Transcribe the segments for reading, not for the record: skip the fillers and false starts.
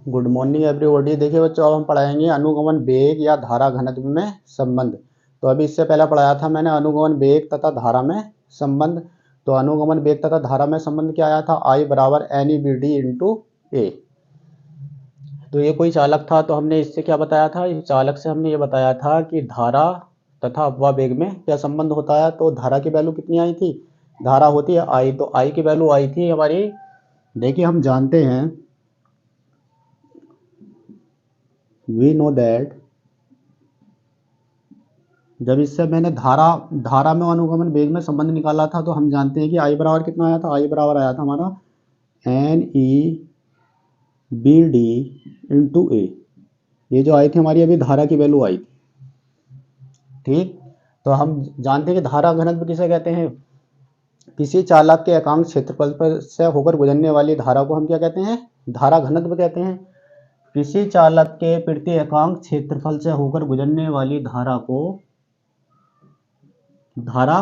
Good morning everybody. देखिए बच्चों, अब हम पढ़ाएंगे अनुगमन वेग या धारा घनत्व में संबंध। तो अभी इससे पहले पढ़ाया था मैंने अनुगमन वेग तथा धारा में संबंध। तो अनुगमन वेग तथा धारा में संबंध क्या आया था, I बराबर NEBD इंटू ए। तो ये कोई चालक था, तो हमने इससे क्या बताया था, इस चालक से हमने ये बताया था कि धारा तथा अपवाह वेग में क्या संबंध होता है। तो धारा की वैल्यू कितनी आई थी, धारा होती है I, तो I की वैल्यू आई थी हमारी, देखिए हम जानते हैं, वी नो दैट, जब इससे मैंने धारा में अनुगमन वेग में संबंध निकाला था तो हम जानते हैं कि I बराबर कितना आया था, I बराबर आया था हमारा NEBD इंटू ए। ये जो आई थी हमारी अभी धारा की वैल्यू आई थी, ठीक। तो हम जानते हैं कि धारा घनत्व किसे कहते हैं, किसी चालक के एकांक क्षेत्रफल पर से होकर गुजरने वाली धारा को हम क्या कहते हैं, धारा घनत्व कहते हैं। किसी चालक के प्रति एकांक क्षेत्रफल से होकर गुजरने वाली धारा को धारा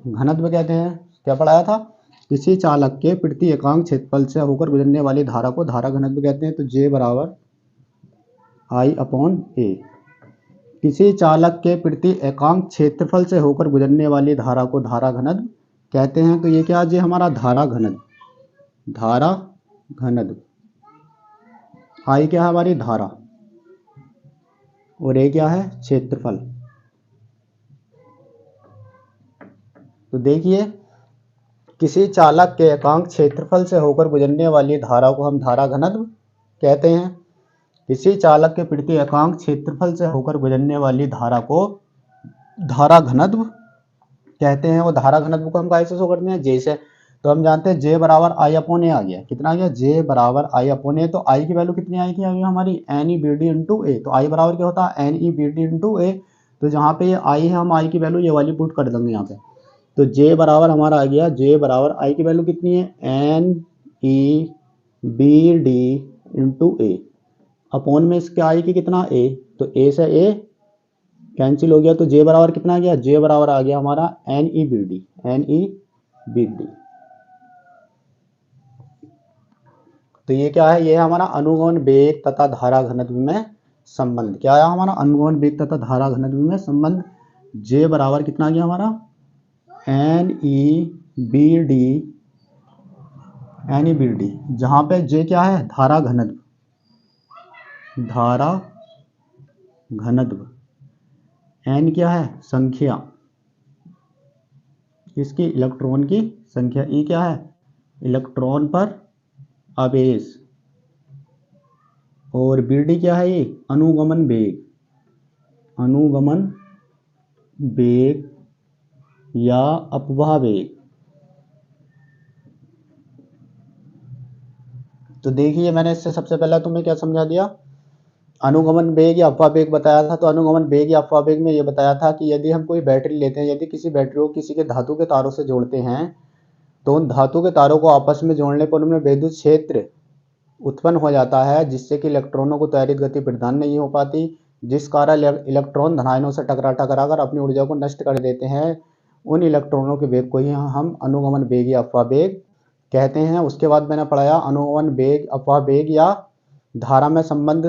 घनत्व कहते हैं। क्या पढ़ाया था, किसी चालक के प्रति एकांक क्षेत्रफल से होकर गुजरने वाली धारा को धारा घनत्व कहते हैं। तो J बराबर I अपॉन ए। किसी चालक के प्रति एकांक क्षेत्रफल से होकर गुजरने वाली धारा को धारा घनत्व कहते हैं। तो ये क्या है, हमारा धारा घनत्व, धारा घनत्व I क्या है हमारी धारा और ए क्या है क्षेत्रफल। तो देखिए, किसी चालक के एकांक क्षेत्रफल से होकर गुजरने वाली धारा को हम धारा घनत्व कहते हैं। किसी चालक के प्रति एकांक क्षेत्रफल से होकर गुजरने वाली धारा को धारा घनत्व कहते हैं। और धारा घनत्व को हम कैसे शो करते हैं, जैसे, तो हम जानते हैं J बराबर I अपॉन ए आ गया, कितना आ गया, J बराबर I अपॉन ए। तो I की वैल्यू कितनी आई थी अभी हमारी NEBD इंटू ए। तो I बराबर क्या होता है, NEBD इंटू ए। तो जहाँ पे ये I है, हम I की वैल्यू ये वाली पुट कर देंगे यहाँ पे। तो J बराबर हमारा आ गया, J बराबर I की वैल्यू कितनी है, NEBD इंटू ए अपॉन में इसके I की कितना A। तो A से A कैंसिल हो गया, तो J बराबर कितना आ गया, J बराबर आ गया हमारा NEBD। तो ये क्या है, ये है हमारा अनुगमन वेग तथा धारा घनत्व में संबंध। क्या है हमारा अनुगमन वेग तथा धारा घनत्व में संबंध। J बराबर कितना आ गया हमारा NEBD, जहां पे J क्या है, धारा घनत्व, धारा घनत्व, N क्या है संख्या, इसकी इलेक्ट्रॉन की संख्या, E क्या है इलेक्ट्रॉन पर आवेश, और BD क्या है, ये अनुगमन वेग, अनुगमन वेग या अपवाह वेग। तो देखिए, मैंने इससे सबसे पहले तुम्हें क्या समझा दिया, अनुगमन वेग या अपवाह वेग बताया था। तो अनुगमन वेग या अपवाह वेग में ये बताया था कि यदि हम कोई बैटरी लेते हैं, यदि किसी बैटरी को किसी के धातु के तारों से जोड़ते हैं, तो उन धातु के तारों को आपस में जोड़ने पर उनमें विद्युत क्षेत्र उत्पन्न हो जाता है, जिससे कि इलेक्ट्रॉनों को त्वरित गति प्रदान नहीं हो पाती, जिस कारण इलेक्ट्रॉन धनायनों से टकरा कर अपनी ऊर्जा को नष्ट कर देते हैं। उन इलेक्ट्रॉनों के वेग को ही हम अनुगमन वेग या अपवाह वेग कहते हैं। उसके बाद मैंने पढ़ाया अनुगमन वेग अपवाह वेग या धारा में संबंध।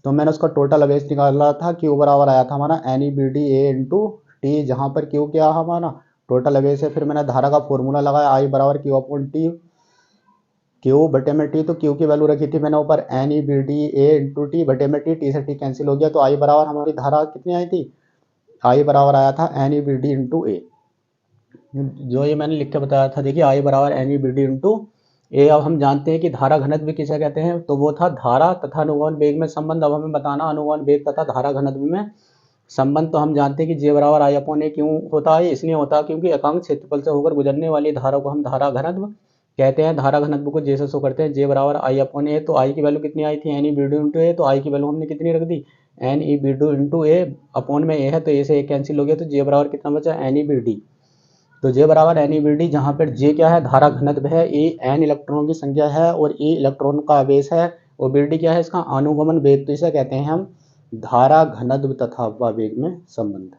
तो मैंने उसका टोटल आवेश निकाला था, Q बराबर आया था हमारा NEBD A इंटू टी, जहाँ पर Q क्या हमारा टोटल आवेश है। फिर मैंने धारा का फॉर्मूला लगाया, I बराबर Q अपॉन टी, Q बटे में T। तो Q की वैल्यू रखी थी मैंने ऊपर NEBD A इंटू टी बटे में T से T कैंसिल हो गया। तो I बराबर हमारी धारा कितनी आई थी, I बराबर आया था NEBD इंटू ए, जो ये मैंने लिख के बताया था। देखिए I बराबर NEBD इंटू ए। अब हम जानते हैं कि धारा घनत्व किसे कहते हैं, तो वो था धारा तथा अनुगमन वेग में संबंध। अब हमें बताना अनुगमन वेग तथा धारा घनत्व में संबंध। तो हम जानते हैं कि J बराबर I अपॉन ए क्यों होता है, इसलिए होता है क्योंकि एकांक क्षेत्रफल से होकर गुजरने वाली धारा को हम धारा घनत्व कहते हैं। धारा घनत्व को J से शो करते हैं, J बराबर I अपॉन ए। तो I की वैल्यू कितनी आई थी, NEBD इंटू ए। तो I की वैल्यू हमने कितनी रख दी, NEBD इंटू ए अपॉन में ए है, तो ए से ए कैंसिल हो गया। तो J बराबर कितना बचा, NEBD। तो J बराबर NEBD, जहाँ पर J क्या है धारा घनत्व है, E N इलेक्ट्रॉनों की संख्या है और E इलेक्ट्रॉन का आवेश है, और BD क्या है इसका अनुगमन वेग। तो इसे कहते हैं हम धारा घनत्व तथा अपवाह वेग में संबंध।